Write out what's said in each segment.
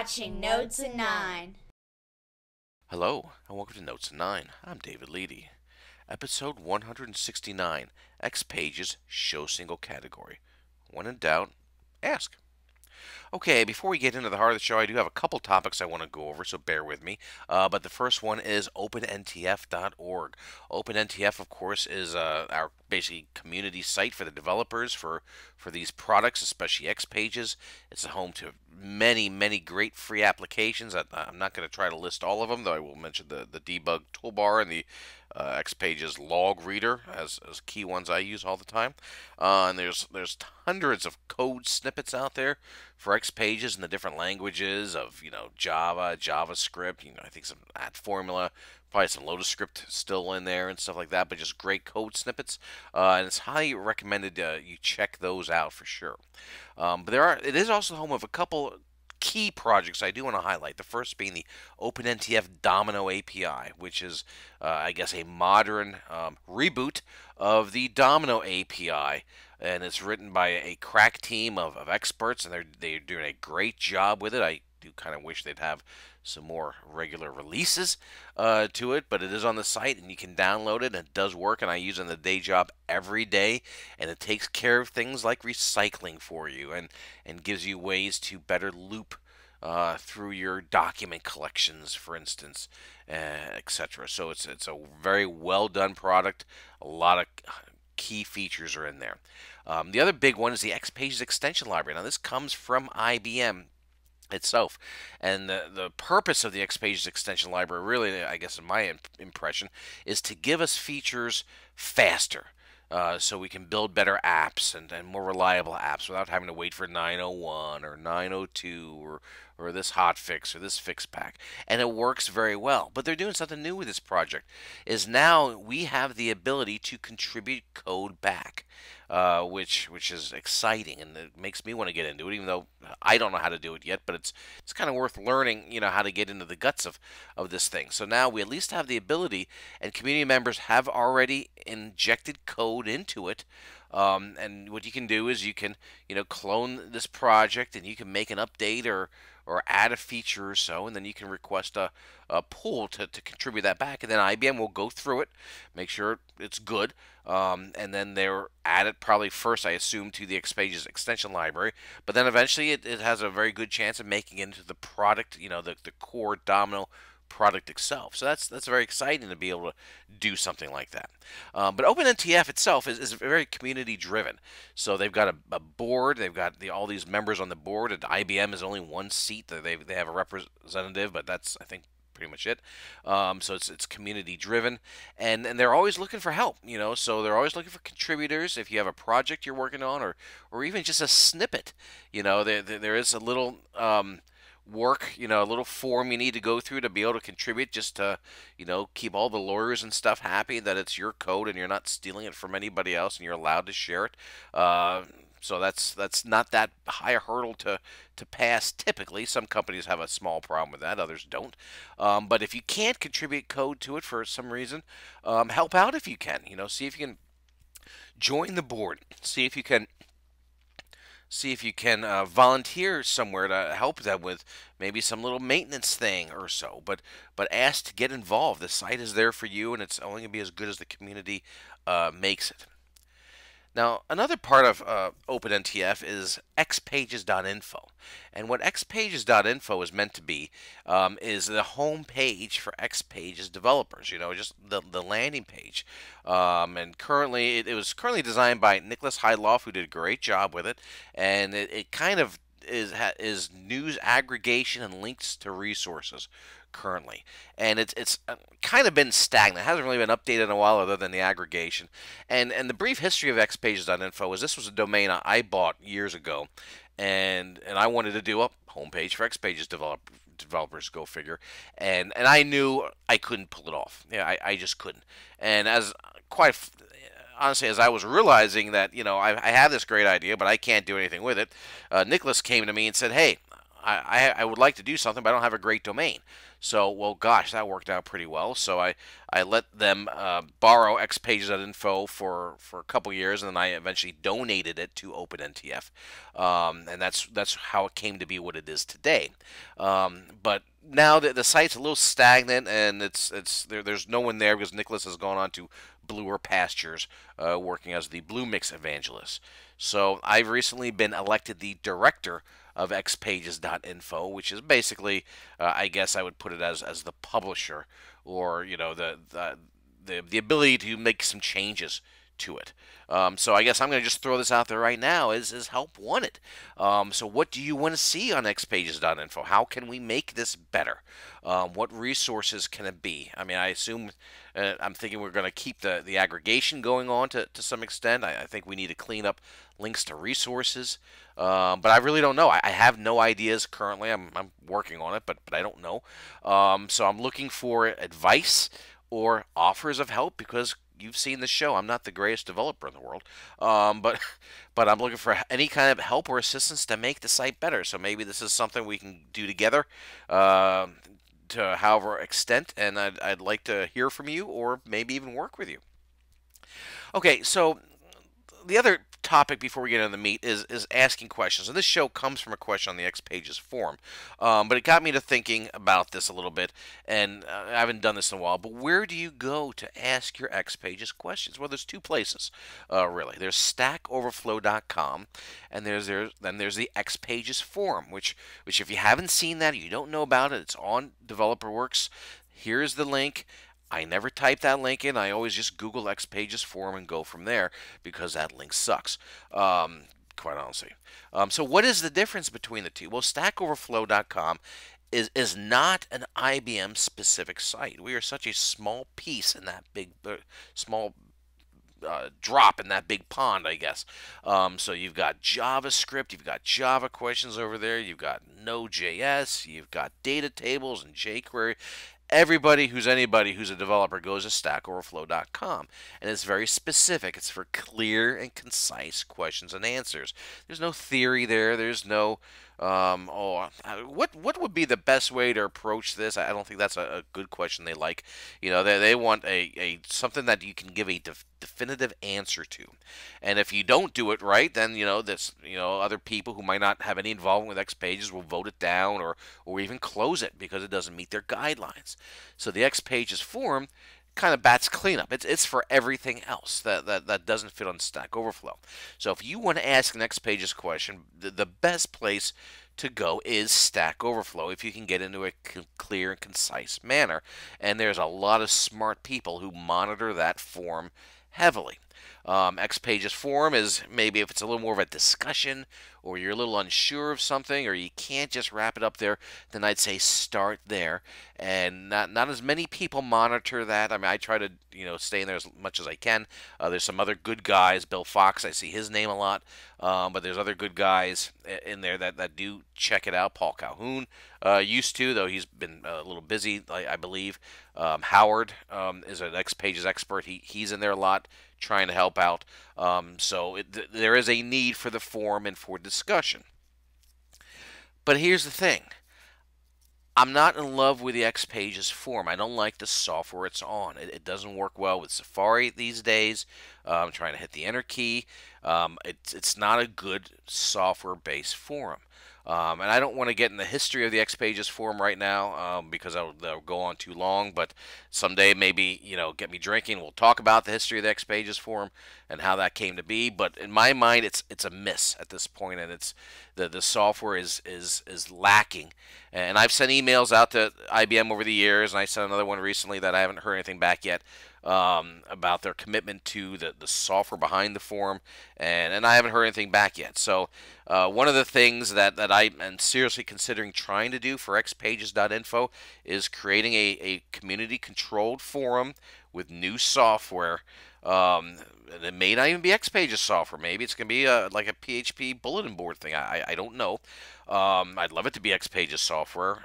watching NotesIn9. Hello, and welcome to NotesIn9. I'm David Leedy. Episode 169, XPages Show Single Category. When in doubt, ask. Okay, before we get into the heart of the show, I do have a couple topics I want to go over, so bear with me. But the first one is OpenNTF.org. OpenNTF, of course, is our basically community site for the developers for these products, especially XPages. It's a home to many great free applications. I'm not going to try to list all of them, though I will mention the debug toolbar and the XPages log reader as key ones I use all the time. And there's hundreds of code snippets out there for XPages in the different languages of Java, JavaScript. I think some add formula, probably some Lotus script still in there and stuff like that. But just great code snippets, and it's highly recommended you check those out for sure. But it is also the home of a couple key projects I do want to highlight. The first being the OpenNTF Domino API, which is, I guess, a modern reboot of the Domino API, and it's written by a crack team of experts, and they're doing a great job with it. I do kind of wish they'd have some more regular releases to it, but it is on the site and you can download it, and it does work, and I use it in the day job every day, and it takes care of things like recycling for you and gives you ways to better loop through your document collections, for instance, etc. So it's a very well done product. A lot of key features are in there. The other big one is the XPages extension library. Now this comes from IBM itself, and the purpose of the XPages extension library, really, I guess in my impression, is to give us features faster. So we can build better apps and more reliable apps without having to wait for 901 or 902 or this hotfix or this fix pack. And it works very well. But they're doing something new with this project, is now we have the ability to contribute code back, which is exciting, and it makes me want to get into it, even though I don't know how to do it yet. But it's kind of worth learning, how to get into the guts of this thing. So now we at least have the ability, and community members have already injected code into it. And what you can do is you can, clone this project, and you can make an update or add a feature or so, and then you can request a pool to contribute that back, and then IBM will go through it, make sure it's good, and then they'll add it probably first, I assume, to the XPages extension library, but then eventually it has a very good chance of making it into the product, the core Domino product itself. So that's very exciting to be able to do something like that. But OpenNTF itself is very community driven. So they've got a board. They've got all these members on the board. At IBM is only one seat. They have a representative, but that's, I think, pretty much it. So it's community driven, and they're always looking for help. So they're always looking for contributors. If you have a project you're working on, or even just a snippet, there is a little work, a little form you need to go through to be able to contribute, just to, keep all the lawyers and stuff happy that it's your code and you're not stealing it from anybody else and you're allowed to share it. So that's not that high a hurdle to pass typically. Some companies have a small problem with that, others don't. But if you can't contribute code to it for some reason, help out if you can. See if you can join the board. See if you can volunteer somewhere to help them with maybe some little maintenance thing or so. But ask to get involved. The site is there for you, and it's only going to be as good as the community makes it. Now, another part of OpenNTF is XPages.Info. And what XPages.Info is meant to be is the home page for XPages developers, just the landing page. And currently, it was currently designed by Nicholas Heidloff, who did a great job with it. And it kind of is news aggregation and links to resources currently, and it's kind of been stagnant. It hasn't really been updated in a while, other than the aggregation. And the brief history of XPages.Info is this was a domain I bought years ago, and I wanted to do a homepage for XPages developers, go figure, and I knew I couldn't pull it off. Yeah, I just couldn't. And honestly, as I was realizing that, I have this great idea, but I can't do anything with it, Nicholas came to me and said, "Hey, I would like to do something, but I don't have a great domain. So, well, gosh, that worked out pretty well. So I let them borrow XPages.Info for a couple years, and then I eventually donated it to OpenNTF, and that's how it came to be what it is today. But now the site's a little stagnant, and there's no one there because Nicholas has gone on to bluer pastures, working as the Blue Mix evangelist. So I've recently been elected the director of XPages.Info, which is basically, I guess I would put it as the publisher, or the ability to make some changes to it. So I guess I'm going to just throw this out there right now is help wanted. So what do you want to see on XPages.Info? How can we make this better? What resources can it be? I mean, I assume I'm thinking we're going to keep the aggregation going on to some extent. I think we need to clean up links to resources. But I really don't know. I have no ideas currently. I'm working on it, but I don't know. So I'm looking for advice or offers of help because you've seen the show. I'm not the greatest developer in the world, but but I'm looking for any kind of help or assistance to make the site better. So maybe this is something we can do together. To however extent, and I'd like to hear from you or maybe even work with you. Okay, so the other topic before we get into the meat is asking questions. And this show comes from a question on the XPages forum. But it got me to thinking about this a little bit, and I haven't done this in a while. But where do you go to ask your XPages questions? Well, there's two places, really. There's StackOverflow.com, and then there's the XPages forum, which if you haven't seen that, or you don't know about it, it's on DeveloperWorks. Here's the link. I never type that link in. I always just Google XPages Forum and go from there because that link sucks, quite honestly. So what is the difference between the two? Well, StackOverflow.com is not an IBM specific site. We are such a small piece in that big, small drop in that big pond, I guess. So you've got JavaScript, you've got Java questions over there, you've got Node.js, you've got data tables and jQuery. Everybody who's anybody who's a developer goes to StackOverflow.com, and it's very specific. It's for clear and concise questions and answers. There's no theory there. There's no what would be the best way to approach this? I don't think that's a good question they like. You know, they want a something that you can give a definitive answer to. And if you don't do it right, then other people who might not have any involvement with XPages will vote it down or even close it because it doesn't meet their guidelines. So the XPages forum kind of bats cleanup. It's for everything else that doesn't fit on Stack Overflow. So if you want to ask an XPages question, the best place to go is Stack Overflow if you can get into a clear and concise manner. And there's a lot of smart people who monitor that forum heavily. XPages forum is maybe if it's a little more of a discussion or you're a little unsure of something or you can't just wrap it up there, then I'd say start there. And not as many people monitor that. I mean, I try to stay in there as much as I can. There's some other good guys. Bill Fox, I see his name a lot. But there's other good guys in there that do check it out. Paul Calhoun used to, though he's been a little busy, I believe. Howard is an XPages expert. He's in there a lot trying to help out. So there is a need for the forum and for discussion. But here's the thing. I'm not in love with the XPages forum. I don't like the software it's on. It doesn't work well with Safari these days. I'm trying to hit the enter key. It's not a good software-based forum. And I don't want to get in the history of the XPages forum right now because that'll go on too long. But someday maybe, get me drinking. We'll talk about the history of the XPages forum and how that came to be. But in my mind, it's a miss at this point, and it's the software is lacking. And I've sent emails out to IBM over the years, and I sent another one recently that I haven't heard anything back yet. About their commitment to the software behind the forum, and I haven't heard anything back yet. So one of the things that I am seriously considering trying to do for XPages.Info is creating a community-controlled forum with new software. And it may not even be XPages software. Maybe it's going to be like a PHP bulletin board thing. I don't know. I'd love it to be XPages software.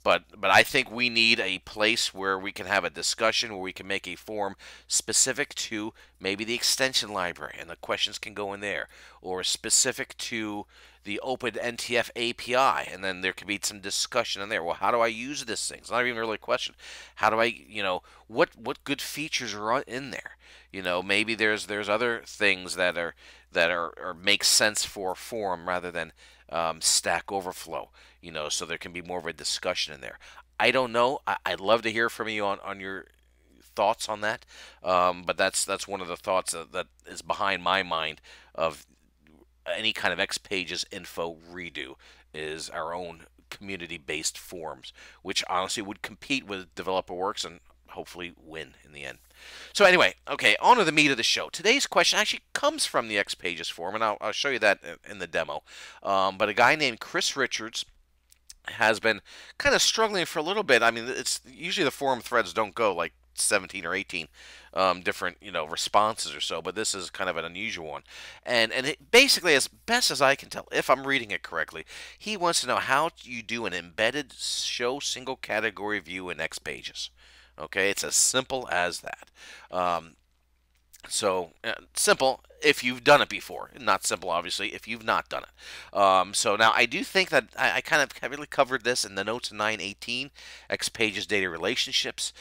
But I think we need a place where we can have a discussion, where we can make a form specific to maybe the extension library, and the questions can go in there, or specific to the Open NTF API, and then there can be some discussion in there. Well, how do I use this thing? It's not even really a question. How do I, what good features are in there? Maybe there's other things that are make sense for a forum rather than Stack Overflow. So there can be more of a discussion in there. I don't know. I'd love to hear from you on your thoughts on that. But that's one of the thoughts that is behind my mind of any kind of XPages.Info redo is our own community-based forums, which honestly would compete with DeveloperWorks and hopefully win in the end. So anyway, okay, on to the meat of the show. Today's question actually comes from the XPages forum, and I'll show you that in the demo. But a guy named Chris Richards has been kind of struggling for a little bit. I mean, it's usually the forum threads don't go like 17 or 18 different responses or so, but this is kind of an unusual one. And basically, as best as I can tell, if I'm reading it correctly, he wants to know how you do an embedded show single category view in XPages. Okay, it's as simple as that. So simple if you've done it before, not simple obviously if you've not done it. So now I do think that I kind of heavily covered this in the NotesIn9 18 XPages data relationships.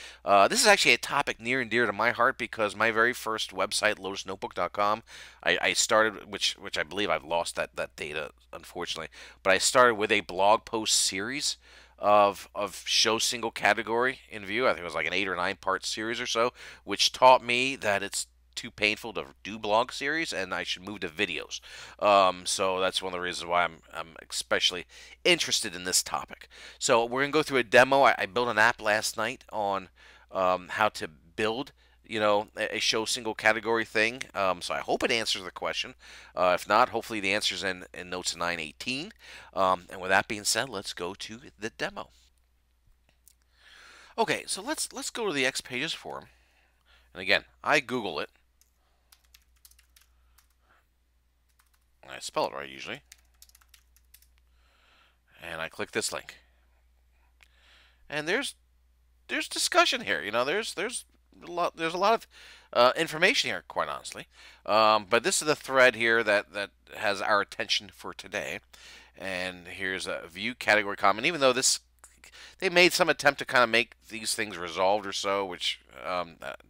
This is actually a topic near and dear to my heart because my very first website, lotusnotebook.com, I started, which I believe I've lost that data unfortunately, but I started with a blog post series of show single category in view. I think it was like an 8 or 9 part series or so, which taught me that it's too painful to do blog series and I should move to videos. So that's one of the reasons why I'm especially interested in this topic. So we're gonna go through a demo. I built an app last night on how to build a show single category thing. So I hope it answers the question. If not, hopefully the answer's in Notes 918. And with that being said, let's go to the demo. Okay, so let's go to the XPages forum. And again, I Google it. I spell it right usually. And I click this link. And there's discussion here. There's a lot of information here, quite honestly. But this is the thread here that has our attention for today. And here's a view category comment. Even though they made some attempt to kind of make these things resolved or so, which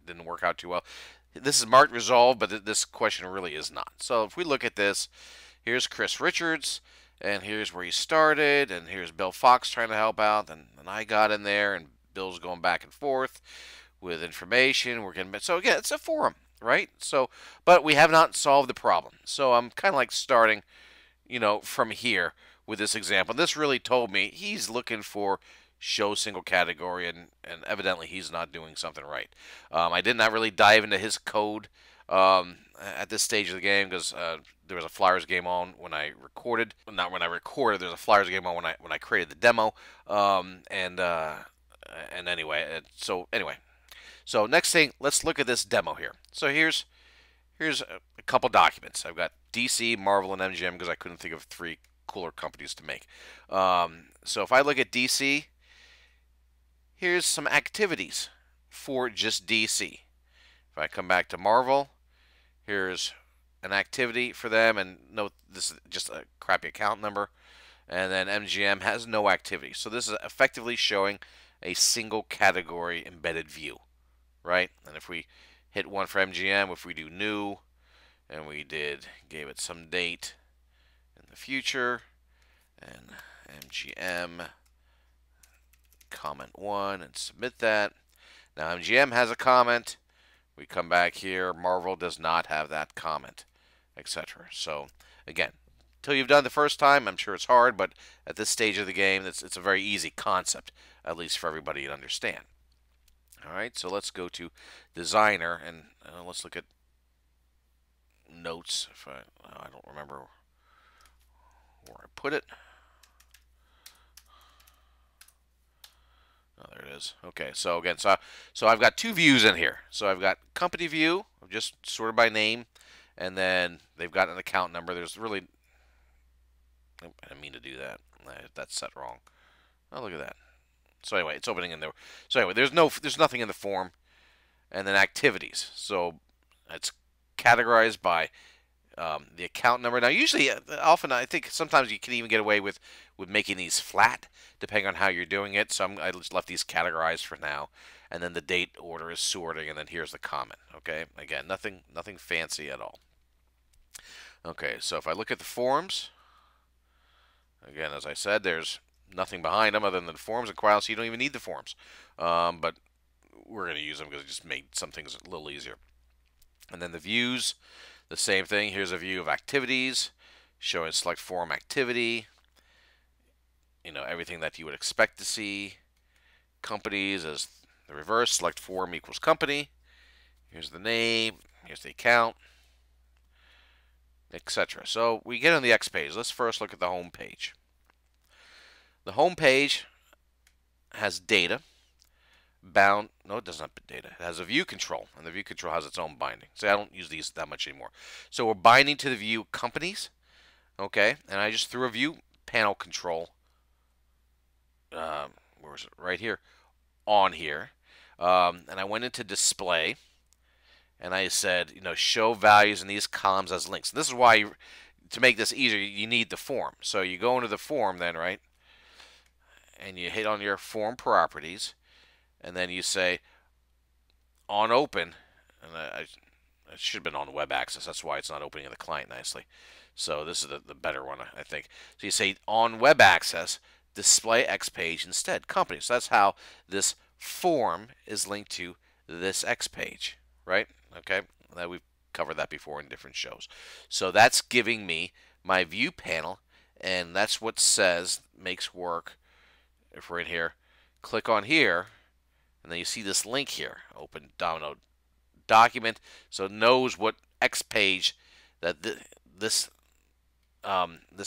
didn't work out too well. This is marked resolved, but this question really is not. So if we look at this, here's Chris Richards, and here's where he started, and here's Bill Fox trying to help out, and I got in there, and Bill's going back and forth with information. So again, it's a forum, right? So, but we have not solved the problem. So I'm kind of like starting, from here with this example. This really told me he's looking for show single category, and evidently he's not doing something right. I did not really dive into his code at this stage of the game because there was a Flyers game on when I recorded. Not when I recorded. There's a Flyers game on when I created the demo. And anyway, so next thing, let's look at this demo here. So here's a couple documents. I've got DC, Marvel, and MGM because I couldn't think of 3 cooler companies to make. So if I look at DC, here's some activities for just DC. If I come back to Marvel, here's an activity for them, and note this is just a crappy account number. And then MGM has no activity. So this is effectively showing a single category embedded view, right? And if we hit one for MGM, if we do new, and we gave it some date in the future, and MGM comment 1 and submit that. Now MGM has a comment. We come back here. Marvel does not have that comment, etc. So again, until you've done it the first time, I'm sure it's hard, but at this stage of the game, it's a very easy concept, at least for everybody to understand. All right, so let's go to Designer, and let's look at Notes. If I don't remember where I put it. Oh, there it is. Okay, so again, so I've got 2 views in here. So I've got company view, just sorted by name, and then they've got an account number. There's really, I didn't mean to do that. That's set wrong. Oh, look at that. So anyway, it's opening in there. So anyway, there's nothing in the form, and then activities. So it's categorized by the account number. Now, usually, often, I think sometimes you can even get away with making these flat, depending on how you're doing it. So I just left these categorized for now, and then the date order is sorting, and then here's the comment. Okay, again, nothing fancy at all. Okay, so if I look at the forms, again, as I said, there's nothing behind them other than the forms, and quite honestly, you don't even need the forms. But we're going to use them because it just made some things a little easier. And then the views, the same thing. Here's a view of activities, showing select form activity. Everything that you would expect to see. Companies as the reverse, select form equals company. Here's the name, here's the account, etc. So we get on the X page. Let's first look at the home page. The home page has data bound. No, it doesn't have data. It has a view control, and the view control has its own binding. So I don't use these that much anymore. So we're binding to the view companies, okay? And I just threw a view panel control. Where is it? Right here, on here, and I went into display, and I said, show values in these columns as links. And this is why, to make this easier, you need the form. So you go into the form then, right? And you hit on your form properties, and then you say on open, and it should have been on web access. That's why it's not opening in the client nicely. So this is the better one, I think. So you say on web access, display X page instead, company. So that's how this form is linked to this X page, right? Okay, that we've covered that before in different shows. So that's giving me my view panel, and that's what says makes work. If we're in here, click on here, and then you see this link here, open download document, so it knows what X page that this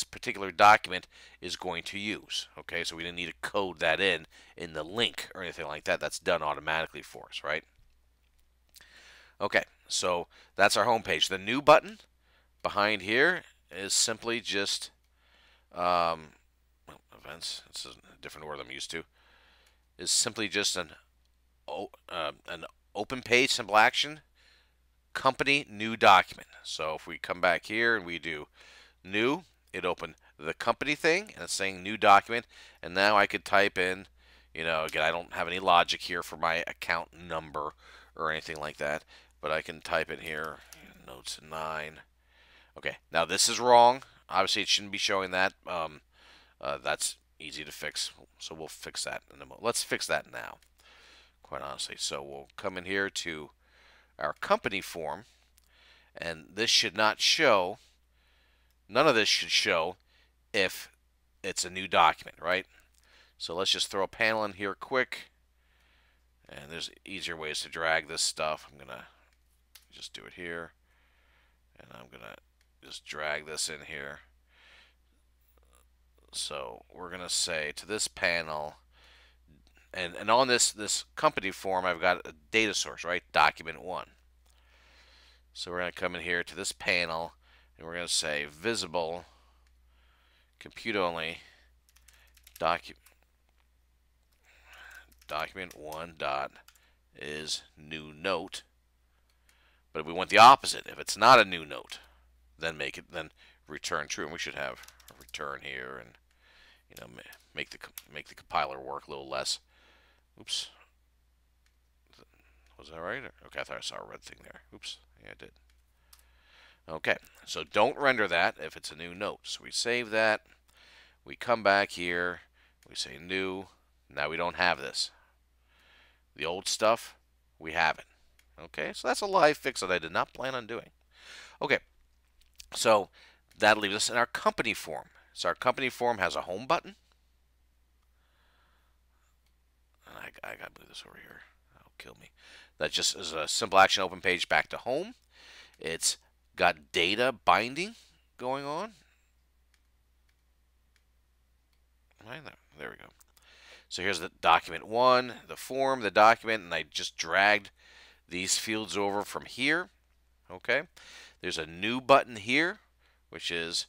particular document is going to use. Okay, so we didn't need to code that in the link or anything like that. That's done automatically for us, right? Okay, so that's our home page. The new button behind here is simply just events. It's a different word I'm used to. Is simply just an open page, simple action, company, new document. So if we come back here and we do new, it opened the company thing, and it's saying new document. And now I could type in, again, I don't have any logic here for my account number or anything like that, but I can type in here, NotesIn9. Okay, now this is wrong. Obviously, it shouldn't be showing that. That's easy to fix, so we'll fix that in a moment. Let's fix that now, quite honestly. So we'll come in here to our company form, and this should not show, none of this should show if it's a new document, right? So let's just throw a panel in here quick, and there's easier ways to drag this stuff. I'm gonna just do it here, and I'm gonna just drag this in here. So we're gonna say to this panel, and on this company form, I've got a data source, right? Document 1. So we're gonna come in here to this panel, and we're gonna say visible, compute only, document 1 dot is new note. But if we want the opposite, if it's not a new note, then return true, and we should have a return here, and make the compiler work a little less. Oops. Was that right? Okay, I thought I saw a red thing there. Oops. Yeah, I did. Okay, so don't render that if it's a new note. So we save that. We come back here. We say new. Now we don't have this. The old stuff, we have it. Okay, so that's a live fix that I did not plan on doing. Okay, so that leaves us in our company form. So our company form has a home button. I gotta move this over here. That'll kill me. That just is a simple action open page back to home. It's got data binding going on. Right there we go. So here's the document 1, the form, the document, and I just dragged these fields over from here. Okay. There's a new button here, which is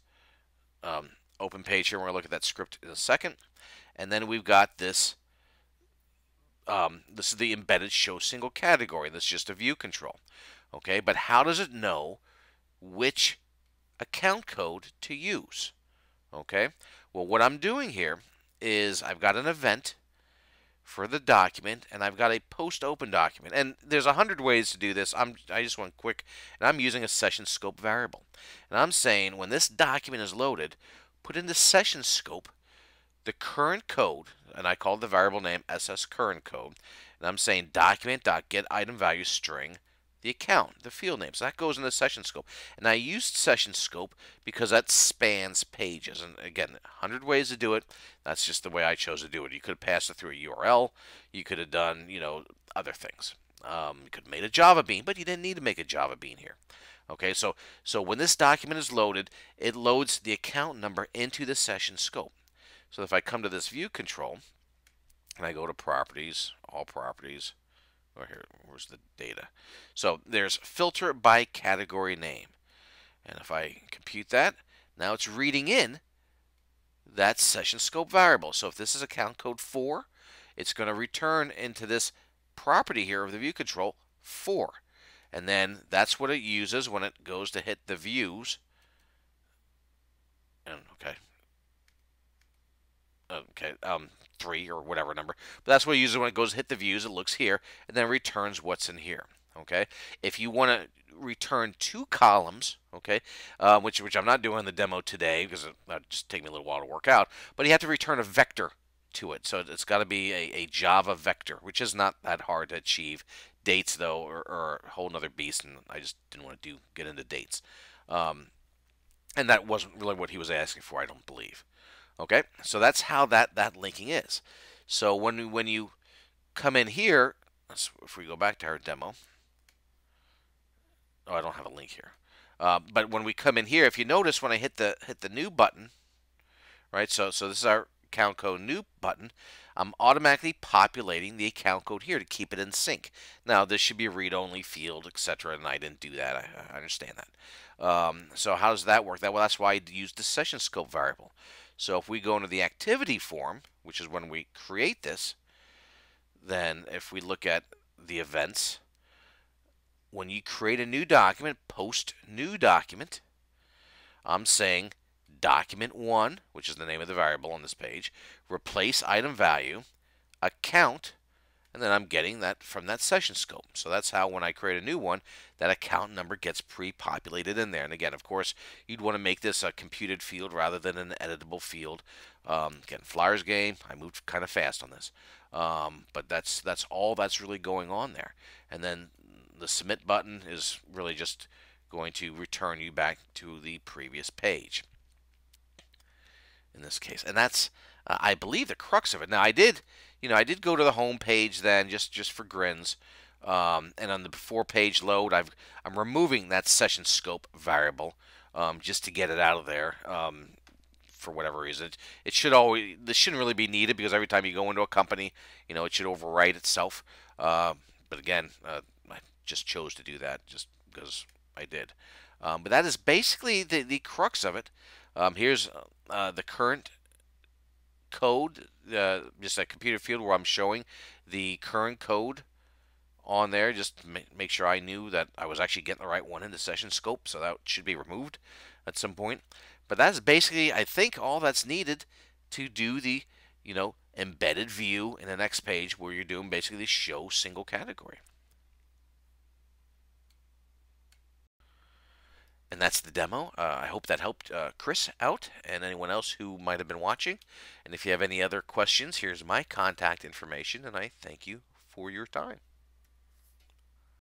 open page here. We're going to look at that script in a second. And then we've got this this is the embedded show single category. That's just a view control. Okay, but how does it know which account code to use? Okay, well, what I'm doing here is I've got an event for the document, and I've got a post open document. And there's 100 ways to do this. I just want quick, and I'm using a session scope variable. And I'm saying when this document is loaded, put in the session scope the current code, and I call the variable name SS current code, and I'm saying document.getItemValueString, the account, the field name. So that goes in the session scope. And I used session scope because that spans pages. And again, 100 ways to do it. That's just the way I chose to do it. You could have passed it through a URL. You could have done, other things. You could have made a Java bean, but you didn't need to make a Java bean here. Okay, so when this document is loaded, it loads the account number into the session scope. So if I come to this view control, and I go to properties, all properties, or here, where's the data? So there's filter by category name. And if I compute that, now it's reading in that session scope variable. So if this is account code 4, it's going to return into this property here of the view control 4. And then that's what it uses when it goes to hit the views. And okay, 3 or whatever number. But that's what it uses when it goes to hit the views. It looks here and then returns what's in here. Okay, if you want to return 2 columns, okay, which I'm not doing in the demo today because that'll just take me a little while to work out. But you have to return a vector to it, so it's got to be a Java vector, which is not that hard to achieve. Dates though are a whole nother beast, and I just didn't want to get into dates. And that wasn't really what he was asking for, I don't believe. Okay, so that's how that linking is. So when you come in here, if we go back to our demo, oh, I don't have a link here. But when we come in here, if you notice when I hit the new button, right? So this is our account code new button. I'm automatically populating the account code here to keep it in sync. Now this should be a read-only field, etc., and I didn't do that. I understand that. So how does that work? Well, that's why I used the session scope variable. So if we go into the activity form, which is when we create this, then if we look at the events, when you create a new document, post new document, I'm saying document 1, which is the name of the variable on this page, replace item value, account, and then I'm getting that from that session scope. So that's how when I create a new one, that account number gets pre-populated in there. And again, of course, you'd want to make this a computed field rather than an editable field. Again, Flyers game, I moved kind of fast on this. But that's all that's really going on there. And then the submit button is really just going to return you back to the previous page in this case. And that's, I believe, the crux of it. Now, I did go to the home page then just for grins. And on the before page load, I'm removing that session scope variable just to get it out of there. For whatever reason, this shouldn't really be needed because every time you go into a company, it should overwrite itself. But again, I just chose to do that just because I did. But that is basically the crux of it. Here's the current code, just a computer field where I'm showing the current code on there. Just make sure I knew that I was actually getting the right one in the session scope, so that should be removed at some point. But that's basically, I think, all that's needed to do the, embedded view in the next page where you're doing basically the show single category. And that's the demo. I hope that helped Chris out and anyone else who might have been watching. And if you have any other questions, here's my contact information, and I thank you for your time.